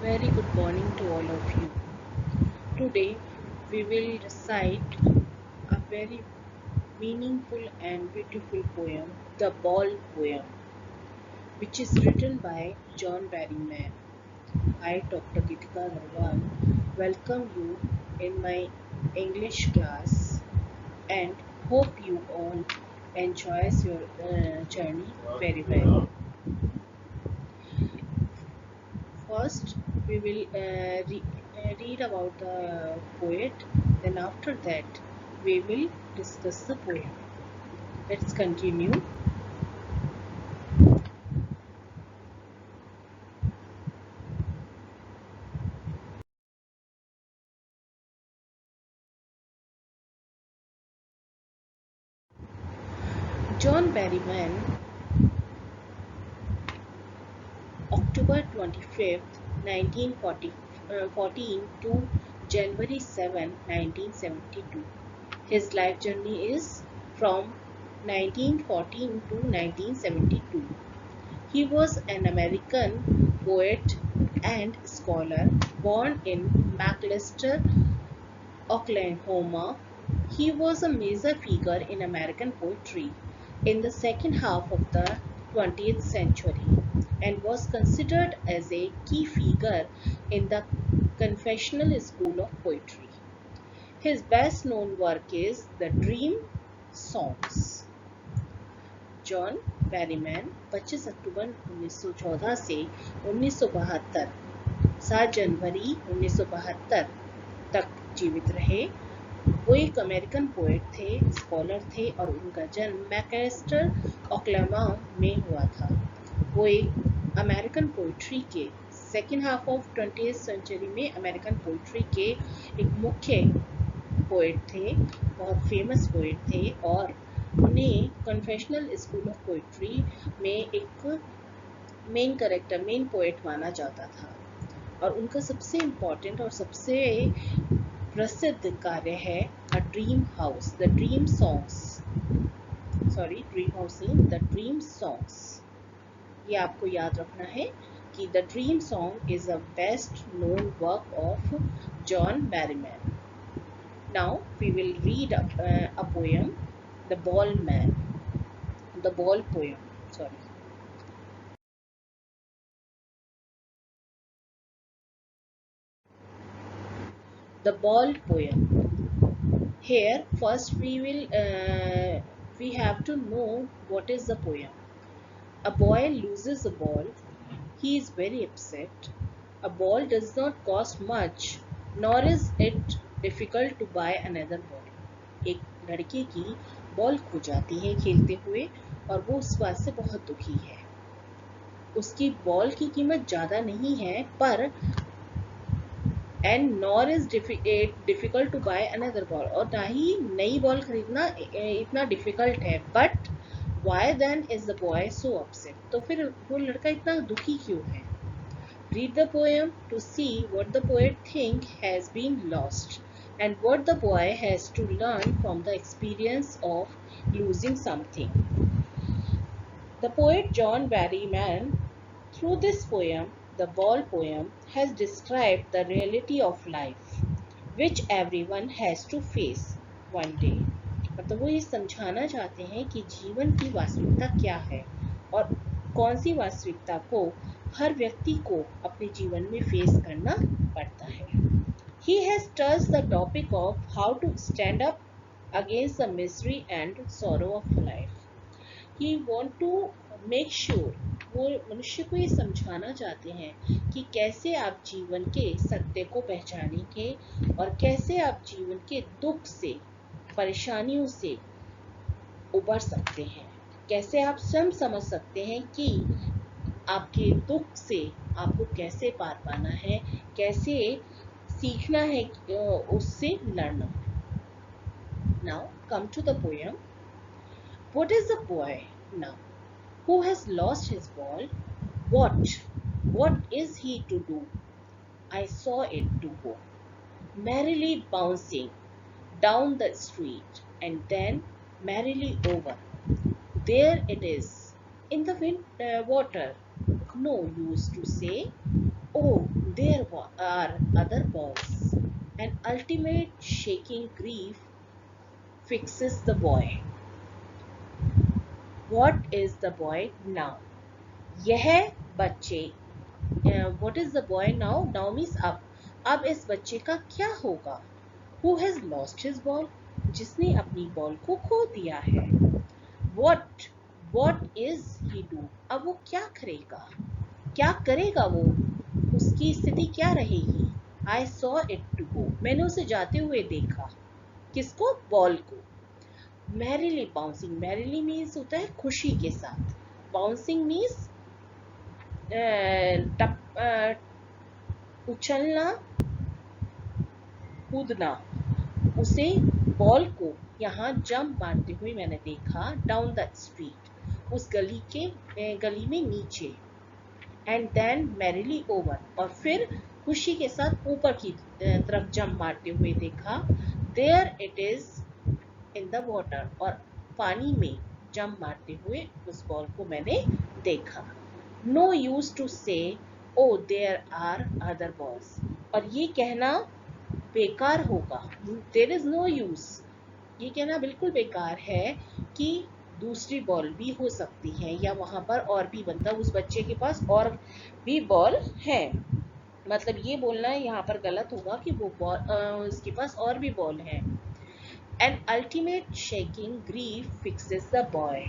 Very good morning to all of you. Today we will recite a very meaningful and beautiful poem, The Ball Poem, which is written by John Barrymore. I, Dr. Gitika Agarwal, welcome you in my English class and hope you all enjoys your journey very well. First, we will read about the poet, then after that, we will discuss the poem. Let's continue. John Berryman, October 25th, 1914 to January 7, 1972. His life journey is from 1914 to 1972. He was an American poet and scholar born in McAlester, Oklahoma. He was a major figure in American poetry in the second half of the 20th century and was considered as a key figure in the confessional school of poetry. His best known work is The Dream Songs. John Berryman 25 अक्टूबर 1914 से 1972 7 जनवरी 1972 तक जीवित रहे। वो एक American poet थे, scholar थे और उनका जन्म मैकेस्टर ओक्लाहोमा में हुआ था। वो एक अमेरिकन पोइट्री के second half of 20th century में अमेरिकन पोइट्री के एक मुख्य पोएट थे, बहुत फेमस पोएट थे और उन्हें कन्फेशनल स्कूल ऑफ पोइट्री में एक मेन पोएट माना जाता था और उनका सबसे इम्पोर्टेंट और सबसे प्रसिद्ध कार्य है द ड्रीम सॉन्ग्स। ये आपको याद रखना है कि the dream song is a best known work of John Berryman. Now we will read a poem, The Ball Poem. Sorry. The Ball Poem. Here, first we have to know what is the poem. A boy loses a ball. He is very upset. A ball does not cost much, nor is it difficult to buy another ball. एक लड़के की ball खो जाती है खेलते हुए और वो उस बात से बहुत दुखी है। उसकी बॉल की कीमत ज़्यादा नहीं है पर and nor is difficult to buy another ball, और ना ही नई बॉल खरीदना इतना डिफिकल्ट है। But why then is the boy so upset, तो फिर वो लड़का इतना दुखी क्यों है? Read the poem to see what the poet think has been lost and what the boy has to learn from the experience of losing something. The poet John Barrymore, through this poem, The Ball Poem, has described the reality of life, which everyone has to face one day. मतलब वो ये समझाना चाहते हैं कि जीवन की वास्तविकता क्या है और कौन सी वास्तविकता को हर व्यक्ति को अपने जीवन में फेस करना पड़ता है। He has touched the topic of how to stand up against the misery and sorrow of life. He want to make sure, वो मनुष्य को ये समझाना चाहते हैं कि कैसे आप जीवन के सत्य को पहचानेंगे और कैसे आप जीवन के दुख से, परेशानियों से उबर सकते हैं, कैसे आप स्वयं समझ सकते हैं कि आपके दुख से आपको कैसे पार पाना है, कैसे सीखना है उससे लड़ना। Now come to the poem. What is the boy now who has lost his ball? What is he to do? I saw it to go merrily bouncing down the street and then merrily over. There it is in the water. No use to say Oh, there are other balls. An ultimate shaking grief fixes the boy. What is the boy now? यह बच्चे what is the boy now? Now means अब इस बच्चे का क्या होगा? Who has lost his ball? जिसने अपनी बॉल को खो दिया है. What is he do? अब वो क्या करेगा? क्या करेगा वो? उसकी स्थिति क्या रहेगी? I saw it to go. मैंने उसे जाते हुए देखा. किसको? बॉल को. Merrily bouncing. मैरिली मीन्स होता है खुशी के साथ. बाउंसिंग मीन्स उछलना, कूदना. उसे बॉल को यहाँ जंप मारते हुए मैंने देखा. Down the street. उस गली में नीचे. And then merrily over. और फिर खुशी के साथ ऊपर की तरफ जंप मारते हुए देखा. There it is in the water. और पानी में जंप मारते हुए उस बॉल को मैंने देखा. No use to say O there are other balls. और ये कहना बेकार होगा. There is no use. ये कहना बिल्कुल बेकार है कि दूसरी बॉल भी हो सकती है या वहां पर और भी उस बच्चे के पास और भी बॉल है. मतलब ये बोलना यहाँ पर गलत होगा कि वो बॉल उसके पास और भी बॉल है. An ultimate shaking grief fixes the boy.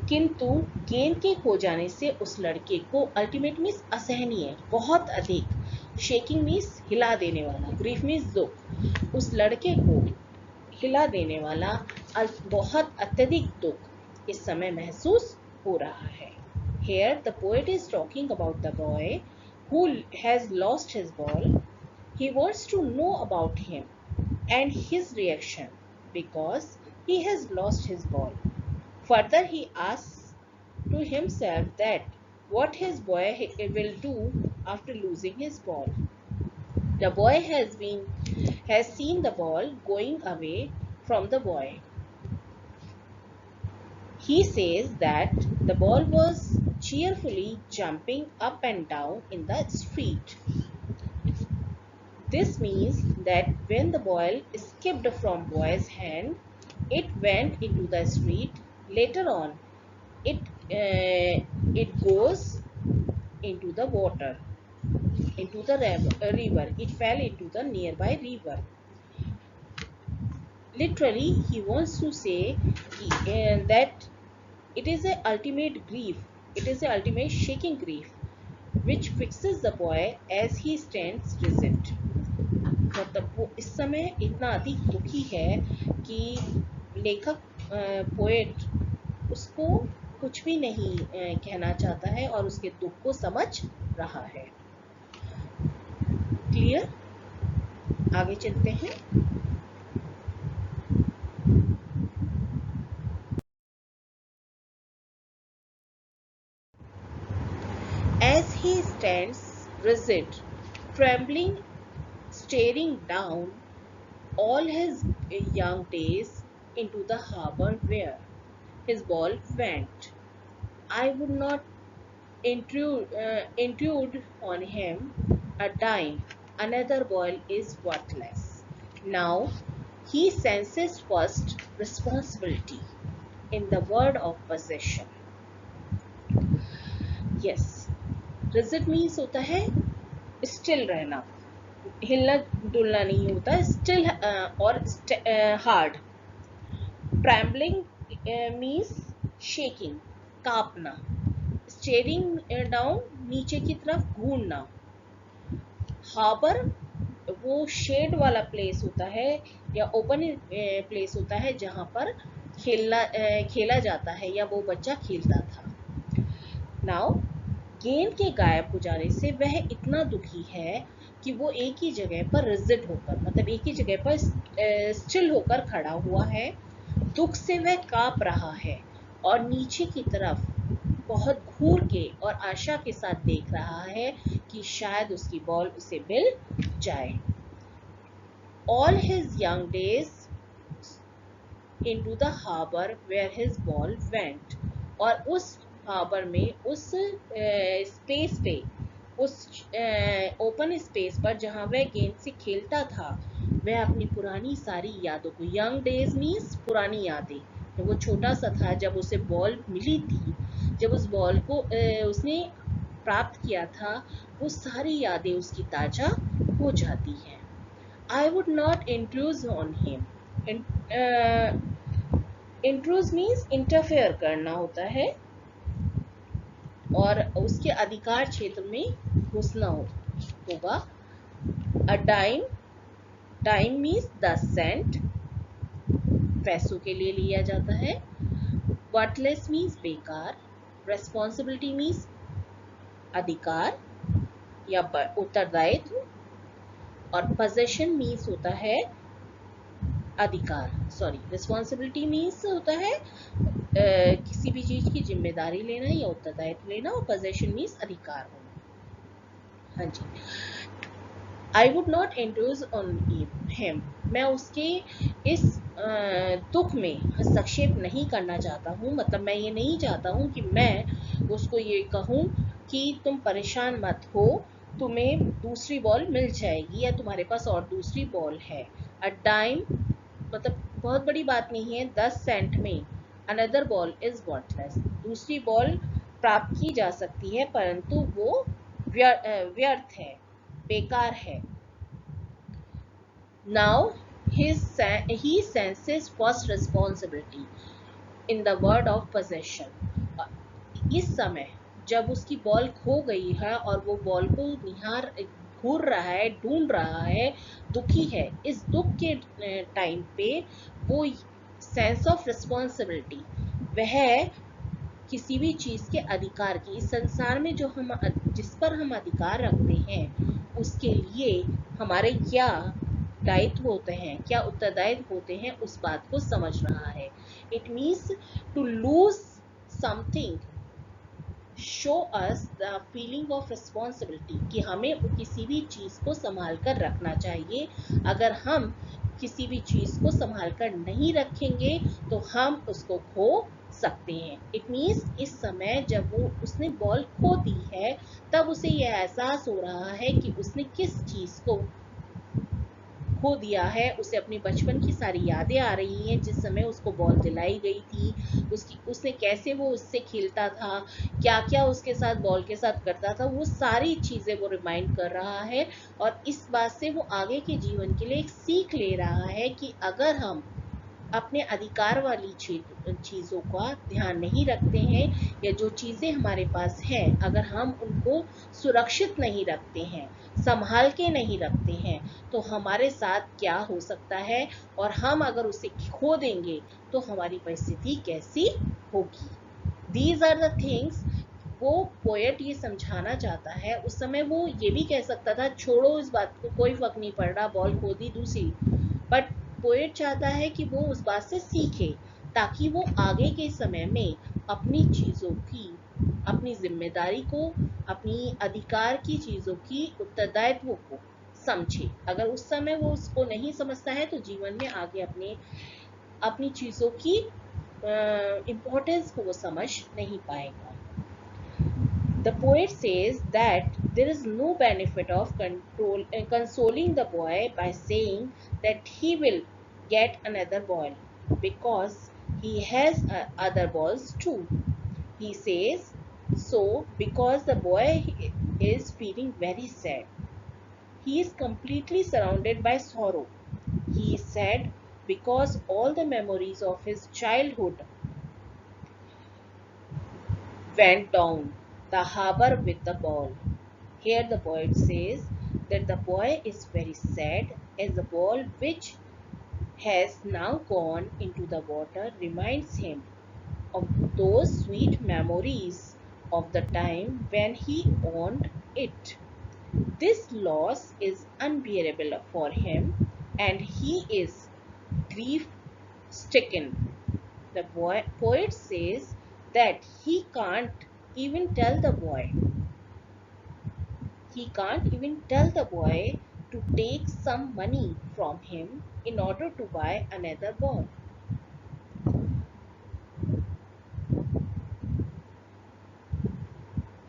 किंतु गेंद के खो जाने से उस लड़के को. अल्टीमेट मीन्स असहनीय, बहुत अधिक. शेकिंग मीन्स हिला देने वाला. ग्रीफ मीन्स दुख. उस लड़के को हिला देने वाला बहुत अत्यधिक दुख इस समय महसूस हो रहा है. Here the poet is talking about the boy who has lost his ball. He wants to know about him and his reaction because he has lost his ball. Further, he asks to himself that what his boy will do after losing his ball. The boy has seen the ball going away from the boy. He says that the ball was cheerfully jumping up and down in the street. This means that when the ball escaped from boy's hand, it went into the street. Later on, it goes into the water, into the river. It fell into the nearby river. Literally, he wants to say that it is a ultimate grief. It is a ultimate shaking grief which fixes the boy as he stands rigid. मतलब वो इस समय इतना अधिक दुखी है कि लेखक पोएट उसको कुछ भी नहीं कहना चाहता है और उसके दुख को समझ रहा है. क्लियर? आगे चलते हैं. As he stands rigid, trembling, staring down all his young days into the harbor where his ball went, I would not intrude on him a dime. Another ball is worthless. Now he senses first responsibility in the word of possession. Yes, rigid means होता है still रहना, हिलना डुलना नहीं होता. Still और hard. Trembling means shaking, कांपना. Staring down, नीचे की तरफ घूरना. हार्बर वो शेड वाला प्लेस होता है या ओपन प्लेस होता है जहां पर खेला जाता है या वो बच्चा खेलता था. नाउ गेंद के गायब हो जाने से वह इतना दुखी है कि वो एक ही जगह पर रिजिड होकर, मतलब एक ही जगह पर स्टिल होकर खड़ा हुआ है. दुख से वह कांप रहा है और नीचे की तरफ बहुत घूर के और आशा के साथ देख रहा है कि शायद उसकी बॉल उसे मिल जाए. All his young days into the harbor where his ball went. और उस हार्बर में, उस स्पेस पे, उस ओपन स्पेस पर जहाँ वह गेंद से खेलता था, वह अपनी पुरानी सारी यादों को, यंग डेज मीन्स पुरानी यादें, तो वो छोटा सा था जब उसे बॉल मिली थी, जब उस बॉल को उसने प्राप्त किया था, वो सारी यादें उसकी ताजा हो जाती हैं। I would not intrude on him. Intrude means interfere करना होता है, और उसके अधिकार क्षेत्र में घुसना होगा। A dime, dime means 10 Saint, पैसों के लिए लिया जाता है। Worthless means बेकार। Responsibility means अधिकार या उत्तरदायित्व, और possession means होता है अधिकार, रिस्पॉन्सिबिलिटी मीन्स होता है किसी भी चीज की जिम्मेदारी लेना या उत्तरदायित्व लेना, और पोजेशन मीन्स अधिकार होना। हाँ जी, I would not intrude on him, मैं उसके इस दुख में हस्तक्षेप नहीं करना चाहता हूँ। मतलब मैं ये नहीं चाहता हूँ कि मैं उसको ये कहूँ कि तुम परेशान मत हो, तुम्हें दूसरी बॉल मिल जाएगी या तुम्हारे पास और दूसरी बॉल है। अ डाइम मतलब बहुत बड़ी बात नहीं है, 10 सेंट में अनदर बॉल इज वर्थलेस, दूसरी बॉल प्राप्त की जा सकती है परंतु वो व्यर्थ है, बेकार है। Now he senses first responsibility in the word of possession. इस समय जब उसकी बॉल खो गई है और वो बॉल को घूर रहा है, ढूंढ रहा है, दुखी है, इस दुख के टाइम पे वो सेंस ऑफ रिस्पॉन्सिबिलिटी, वह किसी भी चीज के अधिकार की, इस संसार में जो हम जिस पर हम अधिकार रखते हैं उसके लिए हमारे क्या दायित्व होते हैं, क्या उत्तरदायित्व होते हैं, उस बात को समझ रहा है। It means to lose something show us the feeling of responsibility, कि हमें किसी भी चीज को संभाल कर रखना चाहिए। अगर हम किसी भी चीज को संभाल कर नहीं रखेंगे तो हम उसको खो सकते हैं। इट मीन्स इस समय जब उसने बॉल खो दी है, तब उसे यह एहसास हो रहा है कि उसने किस चीज को खो दिया है। उसे अपने बचपन की सारी यादें आ रही हैं, जिस समय उसको बॉल दिलाई गई थी, उसने कैसे वो उससे खेलता था, क्या क्या उसके साथ बॉल के साथ करता था, वो सारी चीजें वो रिमाइंड कर रहा है। और इस बात से वो आगे के जीवन के लिए एक सीख ले रहा है कि अगर हम अपने अधिकार वाली चीज़ों का ध्यान नहीं रखते हैं, या जो चीज़ें हमारे पास हैं अगर हम उनको सुरक्षित नहीं रखते हैं, संभाल के नहीं रखते हैं, तो हमारे साथ क्या हो सकता है, और हम अगर उसे खो देंगे तो हमारी परिस्थिति कैसी होगी। These are the things वो पोएट ये समझाना चाहता है। उस समय वो ये भी कह सकता था छोड़ो इस बात को, कोई फर्क नहीं पड़ रहा, बॉल खो दी दूसरी, बट पोएट चाहता है कि वो उस बात से सीखे ताकि वो आगे के समय में अपनी चीज़ों की, अपनी जिम्मेदारी को, अपनी अधिकार की चीज़ों की उत्तरदायित्व को समझे। अगर उस समय वो उसको नहीं समझता है तो जीवन में आगे अपनी चीज़ों की इम्पोर्टेंस को वो समझ नहीं पाएगा। The poet says that there is no benefit of consoling the boy by saying that he will get another ball because he has other balls too. He says so because the boy is feeling very sad. He is completely surrounded by sorrow. He is sad because all the memories of his childhood went down the harbor with the ball. Here the poet says that the boy is very sad as the ball which has now gone into the water reminds him of those sweet memories of the time when he owned it. This loss is unbearable for him and he is grief stricken. The poet says that he can't even tell the boy to take some money from him in order to buy another ball.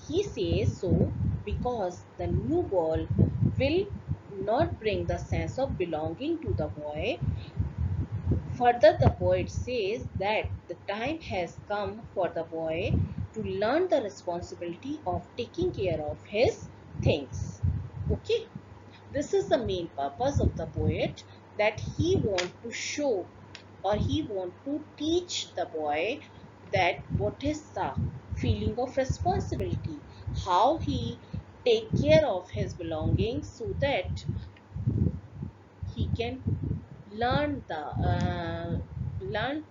He says so because the new ball will not bring the sense of belonging to the boy. Further, the poet says that the time has come for the boy to learn the responsibility of taking care of his things. Okay, this is the main purpose of the poet, that he want to show or he want to teach the boy that what is the feeling of responsibility, how he take care of his belongings so that he can learn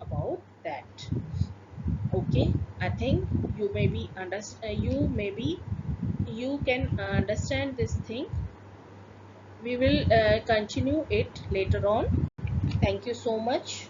about that. Okay, I think you can understand this thing. We will continue it later on. Thank you so much.